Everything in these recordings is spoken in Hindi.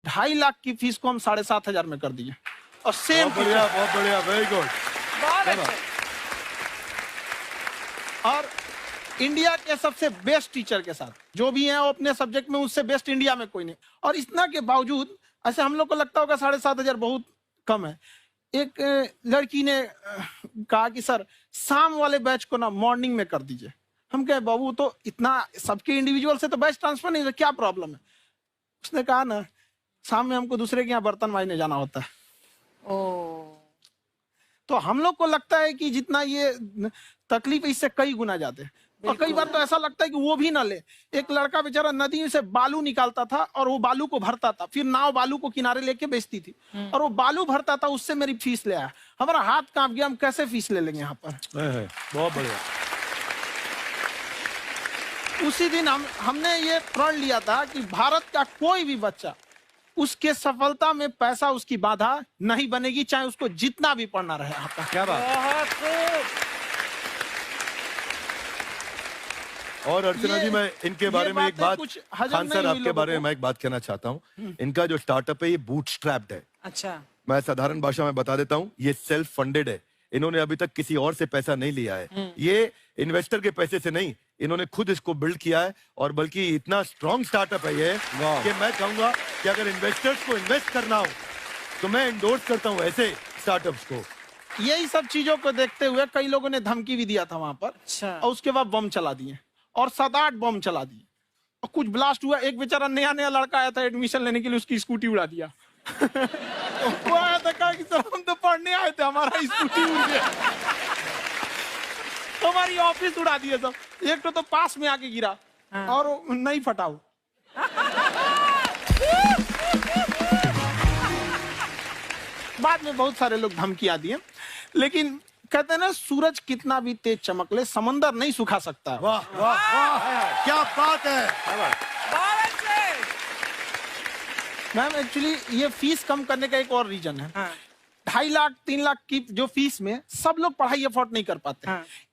2.5 लाख की फीस को हम 7,500 में कर दिए। और सेम बहुत बढ़िया, वेरी गुड। और इंडिया के सबसे बेस्ट टीचर के साथ जो भी हैं वो अपने सब्जेक्ट में उससे बेस्ट इंडिया में कोई नहीं। और इतना के बावजूद ऐसे हम लोग को लगता होगा 7,500 बहुत कम है। एक लड़की ने कहा कि सर शाम वाले बैच को ना मॉर्निंग में कर दीजिए। हम कहे बाबू तो इतना सबके इंडिविजुअल से तो बैच ट्रांसफर नहीं, क्या प्रॉब्लम है? उसने कहा ना शाम में हमको दूसरे के यहाँ बर्तन मांजने जाना होता है। तो हम लोग को लगता है कि जितना ये तकलीफ इससे कई गुना ज्यादा है। और कई बार तो ऐसा लगता है कि वो भी ना ले। एक लड़का बेचारा नदी से बालू निकालता था और वो बालू को भरता था, फिर नाव बालू को किनारे लेके बेचती थी और वो बालू भरता था, उससे मेरी फीस ले आया। हमारा हाथ कांप गया, हम कैसे फीस ले लेंगे यहाँ पर। बहुत बढ़िया। उसी दिन हमने ये प्रण लिया था कि भारत का कोई भी बच्चा उसके सफलता में पैसा उसकी बाधा नहीं बनेगी, चाहे उसको जितना भी पढ़ना रहे यहाँ पर। क्या बात। और अर्चना जी, मैं इनके बारे में एक बात, खान सर आपके बारे में मैं एक बात कहना चाहता हूँ। इनका जो स्टार्टअप है ये बूटस्ट्रैप्ड है। अच्छा, मैं साधारण भाषा में बता देता हूँ, ये सेल्फ फंडेड है। इन्होंने अभी तक किसी और से पैसा नहीं लिया है। ये इन्वेस्टर के पैसे से नहीं, इन्होंने खुद इसको बिल्ड किया है। और बल्कि इतना स्ट्रॉन्ग स्टार्टअप है ये कि मैं कहूंगा कि अगर इन्वेस्टर्स को इन्वेस्ट करना हो तो मैं एंडोर्स करता हूँ ऐसे स्टार्टअप्स को। यही सब चीजों को देखते हुए कई लोगों ने धमकी भी दिया था वहां पर। अच्छा। और उसके बाद बम चला दिए और 7-8 बम चला दिए और कुछ ब्लास्ट हुआ। एक बेचारा नया लड़का आया था एडमिशन लेने के लिए, उसकी स्कूटी उड़ा दिया। वो आया था, कहा कि सर हम तो पढ़ने आए थे, हमारा स्कूटी उड़ गया। हमारी ऑफिस उड़ा दिए सब। एक तो पास में आके गिरा और नहीं फटा वो। बाद में बहुत सारे लोग धमकियां दिए, लेकिन कहते हैं ना सूरज कितना भी तेज चमक ले समंदर नहीं सुखा सकता। वाह वाह वाह, क्या बात है। मैम एक्चुअली ये फीस कम करने का एक और रीजन है। 2.5 लाख 3 लाख की जो फीस में सब लोग पढ़ाई अफोर्ड नहीं कर पाते।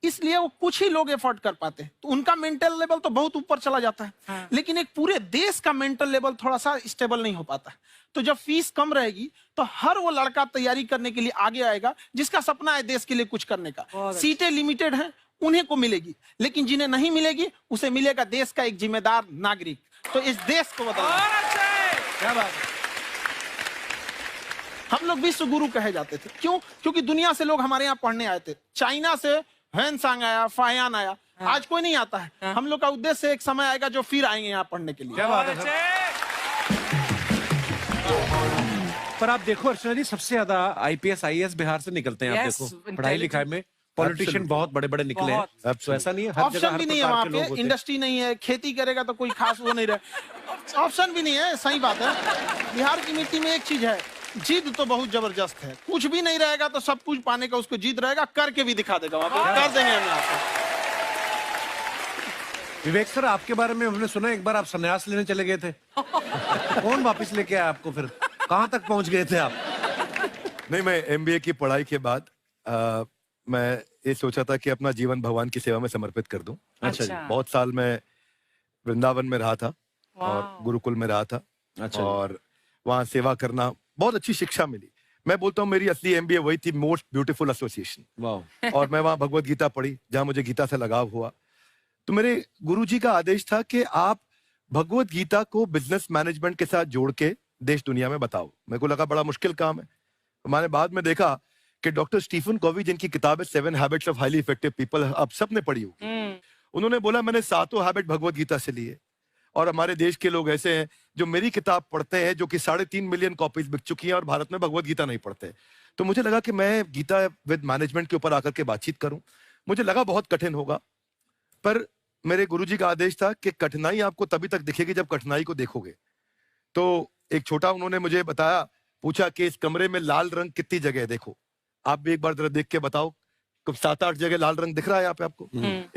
इसलिए वो कुछ ही लोग अफोर्ड कर पाते हैं, तो उनका मेंटल लेवल तो बहुत ऊपर चला जाता है। लेकिन एक पूरे देश का मेंटल लेवल थोड़ा सा स्टेबल नहीं हो पाता। तो जब फीस कम रहेगी तो हर वो लड़का तैयारी करने के लिए आगे आएगा जिसका सपना है देश के लिए कुछ करने का। सीटें लिमिटेड हैं, उन्हें को मिलेगी, लेकिन जिन्हें नहीं मिलेगी उसे मिलेगा देश का एक जिम्मेदार नागरिक। तो इस देश को बदलना। क्या बात है। हम लोग विश्व गुरु कहे जाते थे, क्यों? क्योंकि दुनिया से लोग हमारे यहाँ पढ़ने आए थे। चाइना से ह्वेनसांग आया, फायान आया, आज कोई नहीं आता है। हम लोग का उद्देश्य एक समय आएगा जो फिर आएंगे यहाँ पढ़ने के लिए। क्या बात है। पर आप देखो अर्चना जी, सबसे ज्यादा IPS IAS बिहार से निकलते हैं। आप देखो पढ़ाई लिखाई में पॉलिटिशियन बहुत बड़े बड़े निकले हैं। तो ऐसा नहीं है, हर जगह ऑप्शन भी नहीं है वहाँ पे, इंडस्ट्री नहीं है, खेती करेगा तो कोई खास वो नहीं रहे। ऑप्शन भी नहीं है, सही बात है। बिहार की मिट्टी में एक चीज है, जिद तो बहुत जबरदस्त है। कुछ भी नहीं रहेगा तो सब कुछ पाने का उसको जिद रहेगा, करके भी दिखा देगा। कर देंगे हम आपको। विवेक सर, आपके बारे में हमने सुना एक बार आप संन्यास लेने चले गए थे। कौन वापस लेके आया आपको? फिर कहाँ तक पहुंच गए थे आप? नहीं, मैं MBA की पढ़ाई के बाद मैं ये सोचा था कि अपना जीवन भगवान की सेवा में समर्पित कर दूं। अच्छा जी। बहुत साल मैं वृंदावन में रहा था और गुरुकुल में रहा था। अच्छा। और वहाँ सेवा करना, बहुत अच्छी शिक्षा मिली। मैं बोलता हूँ मेरी असली MBA वही थी, मोस्ट ब्यूटीफुल एसोसिएशन। वाह। और मैं वहाँ भगवत गीता पढ़ी, जहाँ मुझे गीता से लगाव हुआ। तो मेरे गुरुजी का आदेश था कि आप भगवत गीता को बिजनेस मैनेजमेंट के साथ जोड़ के देश दुनिया में बताओ। मेरे को लगा बड़ा मुश्किल काम है। मैंने बाद में देखा कि डॉक्टर स्टीफन कोवी, जिनकी किताब है 7 habits of highly effective people, आप सबने पढ़ी होगी। उन्होंने बोला मैंने 7 हैबिट भगवत गीता से लिए। और हमारे देश के लोग ऐसे हैं जो मेरी किताब पढ़ते हैं, जो कि 3.5 मिलियन कॉपीज बिक चुकी हैं, और भारत में भगवत गीता नहीं पढ़ते। तो मुझे लगा कि मैं गीता विद मैनेजमेंट के ऊपर आकर के बातचीत करूं। मुझे लगा बहुत कठिन होगा, पर मेरे गुरुजी का आदेश था कि कठिनाई आपको तभी तक दिखेगी जब कठिनाई को देखोगे। तो एक छोटा उन्होंने मुझे बताया, पूछा कि इस कमरे में लाल रंग कितनी जगह है, देखो आप भी एक बार जरा देख के बताओ। 7-8 जगह लाल रंग दिख रहा है यहाँ पे आपको?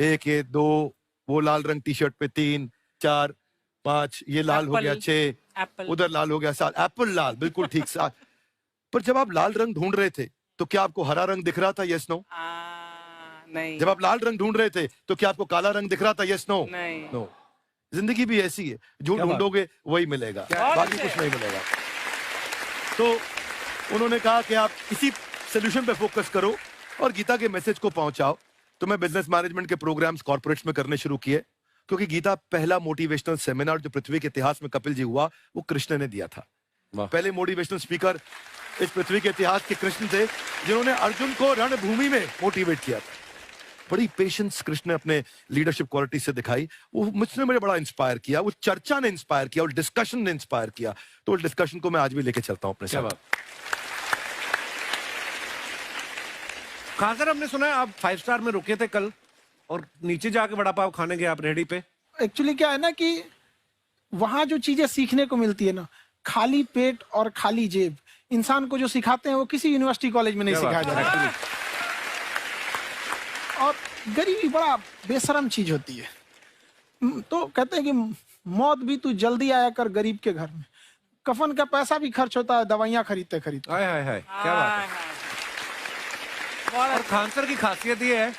1 ये 2, वो लाल रंग टी शर्ट पे 3 4 5, ये लाल हो गया 6, उधर लाल हो गया 7, एप्पल लाल, बिल्कुल ठीक 7। पर जब आप लाल रंग ढूंढ रहे थे तो क्या आपको हरा रंग दिख रहा था? Yes no? नहीं। जब आप लाल रंग ढूंढ रहे थे तो क्या आपको काला रंग दिख रहा था? Yes no? नहीं। नो। जिंदगी भी ऐसी है, जो ढूंढोगे वही मिलेगा, बाकी कुछ नहीं मिलेगा। तो उन्होंने कहा कि आप इसी सोल्यूशन पे फोकस करो और गीता के मैसेज को पहुंचाओ। तो मैं बिजनेस मैनेजमेंट के प्रोग्राम्स कॉर्पोरेट्स में करने शुरू किए, क्योंकि गीता पहला मोटिवेशनल सेमिनार जो पृथ्वी के इतिहास में कपिल जी हुआ वो कृष्ण ने दिया था। पहले मोटिवेशनल स्पीकर इस पृथ्वी के इतिहास के कृष्ण थे, जिन्होंने अर्जुन को रणभूमि में मोटिवेट किया था। बड़ी पेशेंस कृष्ण ने अपने लीडरशिप क्वालिटी से दिखाई, वो मुझसे मुझे बड़ा इंस्पायर किया, वो चर्चा ने इंस्पायर किया और डिस्कशन ने इंस्पायर किया। तो उस डिस्कशन को मैं आज भी लेके चलता हूं अपने साथ। खासकर हमने सुना है आप 5 स्टार में रुके थे कल और नीचे जाके वड़ा पाव खाने गए आप रेहड़ी पे। एक्चुअली क्या है ना कि वहां जो चीजें सीखने को मिलती है ना, खाली पेट और खाली जेब इंसान को जो सिखाते हैं वो किसी यूनिवर्सिटी कॉलेज में नहीं सिखाया जाता। और गरीबी बड़ा बेशरम चीज होती है। तो कहते हैं कि मौत भी तू जल्दी आया कर गरीब के घर में। कफन का पैसा भी खर्च होता है दवाइयां खरीदते खरीदते। हाय हाय हाय, क्या बात है। और खान सर की खासियत ये है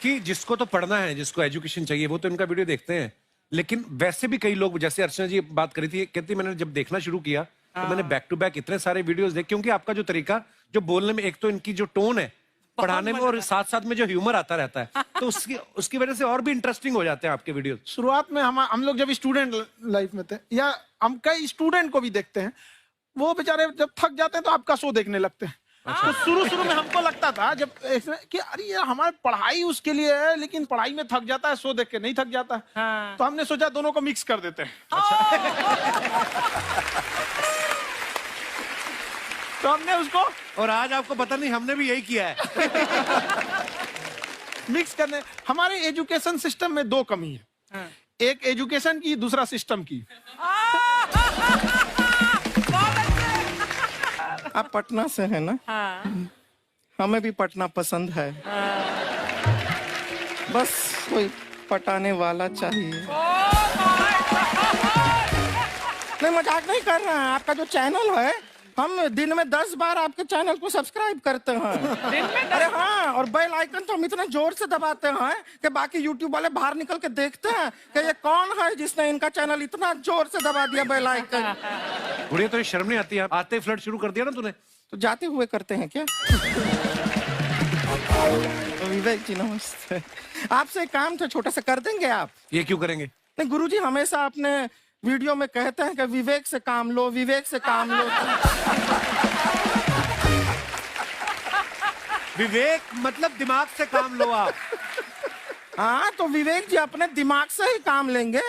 कि जिसको तो पढ़ना है, जिसको एजुकेशन चाहिए, वो तो इनका वीडियो देखते हैं। लेकिन वैसे भी कई लोग, जैसे अर्चना जी बात करी थी, कहती मैंने जब देखना शुरू किया तो मैंने बैक टू बैक इतने सारे वीडियोस देखे, क्योंकि आपका जो तरीका जो बोलने में, एक तो इनकी जो टोन है पढ़ाने में, और साथ साथ में जो ह्यूमर आता रहता है, तो उसकी वजह से और भी इंटरेस्टिंग हो जाते हैं आपके वीडियो। शुरुआत में हम लोग जब स्टूडेंट लाइफ में थे, या हम कई स्टूडेंट को भी देखते हैं, वो बेचारे जब थक जाते हैं तो आपका शो देखने लगते हैं। तो शुरू में हमको लगता था जब कि अरे यार हमारी पढ़ाई उसके लिए है, लेकिन पढ़ाई में थक जाता है, शो देख के नहीं थक जाता। तो हमने सोचा दोनों को मिक्स कर देते हैं। तो हमने उसको, और आज आपको पता नहीं हमने भी यही किया है। मिक्स करने। हमारे एजुकेशन सिस्टम में 2 कमी है, एक एजुकेशन की, दूसरा सिस्टम की। आप पटना से है ना? हाँ। हमें भी पटना पसंद है। बस कोई पटाने वाला चाहिए। नहीं, मजाक नहीं कर रहे हैं। आपका जो चैनल है, हम दिन में 10 बार आपके चैनल को सब्सक्राइब करते हैं। दिन में अरे हाँ, और बेल आइकन तो हम इतना जोर से दबाते हैं कि बाकी यूट्यूब वाले बाहर निकल के देखते हैं कि ये कौन है जिसने इनका चैनल इतना जोर से दबा दिया बेल आइकन। बुढ़िया तो शर्म नहीं आती है, आते फ्लर्ट शुरू कर दिया ना तूने। तो जाते हुए करते हैं क्या? विवेक जी नमस्ते। आपसे एक काम था, छोटा सा कर देंगे आप? ये क्यों करेंगे? नहीं, गुरुजी हमेशा अपने वीडियो में कहते हैं कि विवेक से काम लो, विवेक से काम लो। विवेक मतलब दिमाग से काम लो आप। हाँ, तो विवेक जी अपने दिमाग से ही काम लेंगे।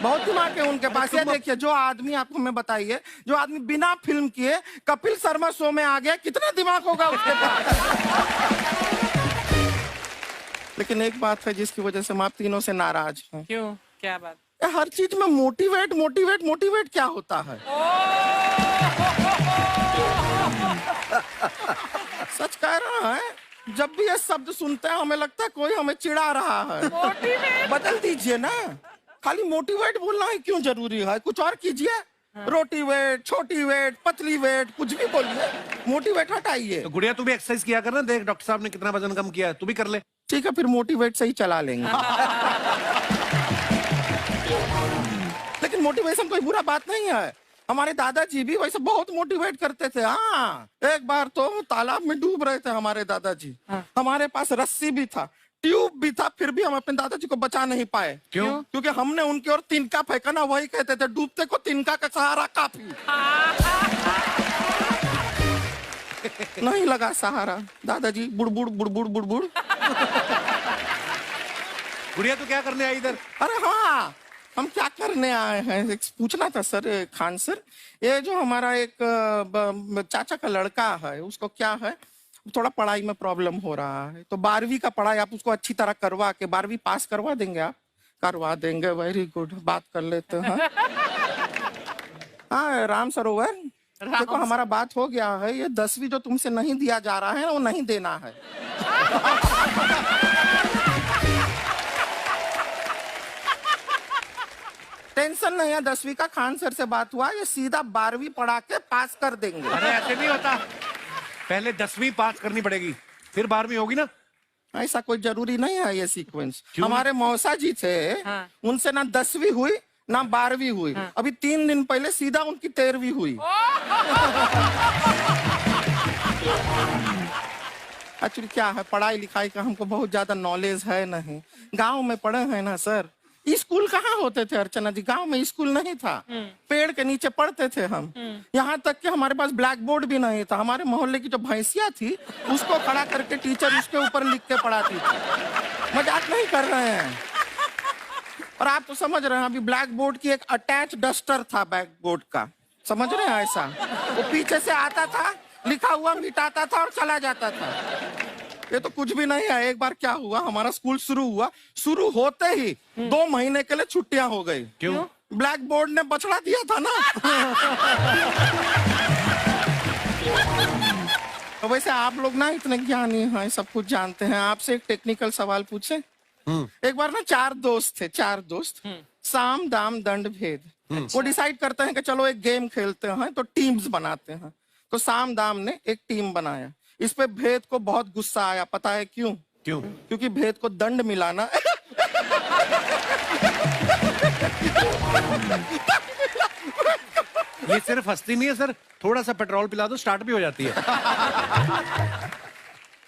बहुत दिमाग है उनके पास। ये देखिए, जो आदमी, आपको मैं बताइए, जो आदमी बिना फिल्म किए कपिल शर्मा शो में आ गया, कितना दिमाग होगा उसके पास। लेकिन एक बात है जिसकी वजह से हम आप तीनों से नाराज हैं। क्यों? क्या बात? हर चीज में मोटिवेट मोटिवेट मोटिवेट क्या होता है? सच कह रहा है, जब भी ये शब्द सुनते हैं हमें लगता है कोई हमें चिढ़ा रहा है। बदल दीजिए ना, खाली मोटिवेट बोलना ही क्यों जरूरी है? कुछ और कीजिए। रोटी वेट, छोटी वेट, पतली वेट, कुछ भी बोलिए, मोटिवेट हटाइए। तो गुड़िया तू भी एक्सरसाइज किया कर ना, देख डॉक्टर साहब ने कितना वजन कम किया है, तू भी कर ले। ठीक है, फिर मोटिवेट से ही चला लेंगे। लेकिन मोटिवेशन कोई बुरा बात नहीं है। हमारे दादाजी भी वैसे बहुत मोटिवेट करते थे। हाँ, एक बार तो तालाब में डूब रहे थे हमारे दादाजी। हमारे पास रस्सी भी था, ट्यूब भी था, फिर भी हम अपने दादाजी को बचा नहीं पाए। क्यों? क्योंकि हमने उनकी ओर तिनका फेंका ना, वही कहते थे डूबते को तिनका का सहारा काफी। नहीं लगा सहारा, दादाजी बुड़बुड़ बुड़बुड़ बुड़बुड़। गुड़िया तू क्या करने आई इधर? अरे हाँ, हम क्या करने आए हैं, एक पूछना था सर, खान सर, ये जो हमारा एक चाचा का लड़का है, उसको क्या है, थोड़ा पढ़ाई में प्रॉब्लम हो रहा है। तो 12वीं का पढ़ाई आप उसको अच्छी तरह करवा के 12वीं पास करवा देंगे आप? करवा देंगे, वेरी गुड, बात कर लेते हैं। हाँ, राम सरोवर, देखो हमारा बात हो गया है। ये 10वीं जो तुमसे नहीं दिया जा रहा है वो नहीं देना है। टेंशन नहीं है, 10वीं का खान सर से बात हुआ, ये सीधा 12वीं पढ़ा के पास कर देंगे। अरे ऐसे नहीं होता, पहले 10वीं पास करनी पड़ेगी, फिर 12वीं होगी ना। ऐसा कोई जरूरी नहीं है ये सीक्वेंस। हमारे मौसा जी थे, हाँ। उनसे ना 10वीं हुई ना 12वीं हुई। अभी 3 दिन पहले सीधा उनकी 13वीं हुई। एक्चुअली क्या है, पढ़ाई लिखाई का हमको बहुत ज्यादा नॉलेज है नहीं। गांव में पढ़े हैं ना सर। स्कूल कहाँ होते थे अर्चना जी, गांव में स्कूल नहीं था। पेड़ के नीचे पढ़ते थे हम। यहाँ तक कि हमारे पास ब्लैक बोर्ड भी नहीं था। हमारे मोहल्ले की जो भैंसिया थी उसको खड़ा करके टीचर उसके ऊपर लिख के पढ़ाती थी। मजाक नहीं कर रहे हैं। और आप तो समझ रहे हैं, अभी ब्लैक बोर्ड की एक अटैच डस्टर था ब्लैक बोर्ड का, समझ रहे हैं ऐसा। वो पीछे से आता था, लिखा हुआ मिटाता था और चला जाता था। ये तो कुछ भी नहीं है। एक बार क्या हुआ, हमारा स्कूल शुरू हुआ, शुरू होते ही 2 महीने के लिए छुट्टियां हो गई। क्यों? ब्लैक बोर्ड ने बछड़ा दिया था ना। तो वैसे आप लोग ना इतने ज्ञानी हैं, सब कुछ जानते हैं। आपसे एक टेक्निकल सवाल पूछे। एक बार ना 4 दोस्त थे, 4 दोस्त, साम दाम दंड भेद। वो डिसाइड करते हैं कि चलो एक गेम खेलते हैं, तो टीम्स बनाते हैं। तो साम दाम ने एक टीम बनाया। इस पे भेद को बहुत गुस्सा आया। पता है क्यों? क्यों? क्योंकि भेद को दंड मिलाना। ये सिर्फ हंसती नहीं है सर, थोड़ा सा पेट्रोल पिला दो स्टार्ट भी हो जाती है।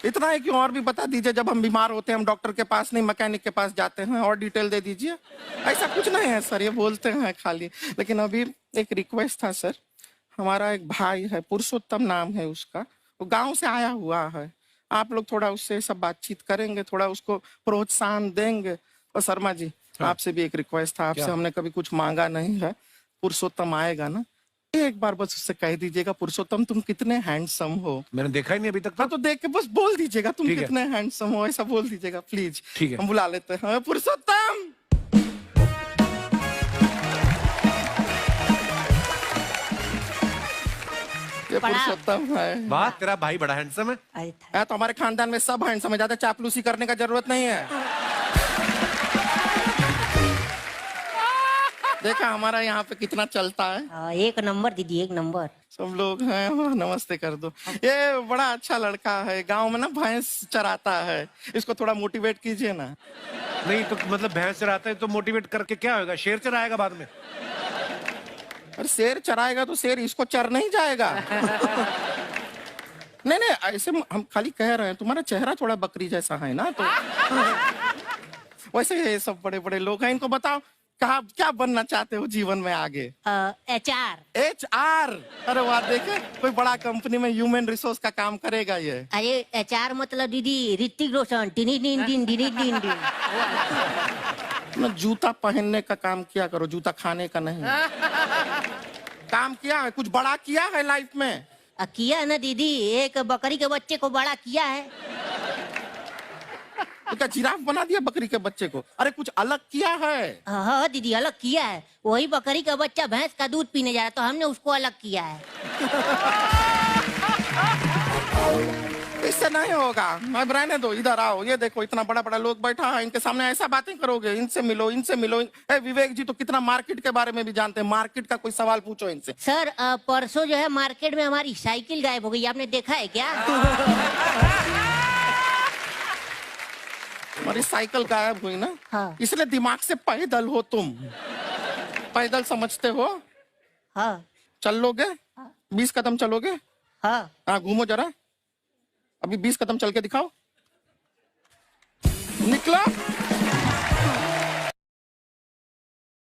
इतना है कि और भी बता दीजिए, जब हम बीमार होते हैं हम डॉक्टर के पास नहीं मैकेनिक के पास जाते हैं, और डिटेल दे दीजिए। ऐसा कुछ नहीं है सर, ये बोलते हैं खाली। लेकिन अभी एक रिक्वेस्ट था सर, हमारा एक भाई है, पुरुषोत्तम नाम है उसका, वो गांव से आया हुआ है। आप लोग थोड़ा उससे सब बातचीत करेंगे, थोड़ा उसको प्रोत्साहन देंगे। और शर्मा जी, आपसे भी एक रिक्वेस्ट था, आपसे हमने कभी कुछ मांगा नहीं है। पुरुषोत्तम आएगा ना, एक बार बस उससे कह दीजिएगा, पुरुषोत्तम तुम कितने हैंडसम हो। मैंने देखा ही नहीं अभी तक। हाँ, तो देख के बस बोल दीजिएगा तुम ठीक है। कितने हैंडसम हो, ऐसा बोल दीजिएगा प्लीज। ठीक है। हम बुला लेते हैं पुरुषोत्तम। ये पुरुषोत्तम है। वाह, तेरा भाई बड़ा हैंडसम है। है तो हमारे खानदान में सब हैंडसम है, ज्यादा चापलूसी करने का जरूरत नहीं है। देखा हमारा यहाँ पे कितना चलता है। एक नंबर दीदी, एक नंबर। सब लोग हैं, हाँ, नमस्ते कर दो। ये बड़ा अच्छा लड़का है, गांव में ना भैंस चराता है। इसको थोड़ा मोटिवेट कीजिए ना। नहीं तो मतलब भैंस चराता है तो मोटिवेट करके क्या होगा, शेर चराएगा बाद में। अरे शेर चराएगा तो शेर इसको चर नहीं जाएगा। नहीं नहीं, ऐसे हम खाली कह रहे हैं, तुम्हारा चेहरा थोड़ा बकरी जैसा है ना, तो वैसे ये सब बड़े बड़े लोग हैं। इनको बताओ कहा क्या बनना चाहते हो जीवन में आगे? HR। HR? अरे वाह, देखे कोई बड़ा कंपनी में ह्यूमन रिसोर्स का काम करेगा ये। अरे HR मतलब दीदी ऋतिक रोशन। टिनी दिन दिन दिनी दिन दिन। ना जूता पहनने का काम किया करो, जूता खाने का नहीं। काम किया है, कुछ बड़ा किया है लाइफ में? किया है ना दीदी, एक बकरी के बच्चे को बड़ा किया है। तो क्या जिराफ बना दिया बकरी के बच्चे को? अरे कुछ अलग किया है। हाँ दीदी, अलग किया है। वही बकरी का बच्चा भैंस का दूध पीने जा रहा है, तो हमने उसको अलग किया है। इससे नहीं होगा, अब रहने दो, इधर आओ। ये देखो इतना बड़ा बड़ा लोग बैठा है, इनके सामने ऐसा बातें करोगे? इनसे मिलो, इनसे मिलो। विवेक जी तो कितना मार्केट के बारे में भी जानते हैं, मार्केट का कोई सवाल पूछो इनसे। सर परसों जो है मार्केट में हमारी साइकिल गायब हो गई, आपने देखा है क्या? हमारी साइकिल गायब हुई ना? हाँ। इसलिए दिमाग से पैदल हो तुम। पैदल समझते हो? हाँ। चल लोगे? 20 कदम चलोगे? हाँ। हाँ, घूमो जरा, अभी 20 कदम चल के दिखाओ। निकलो।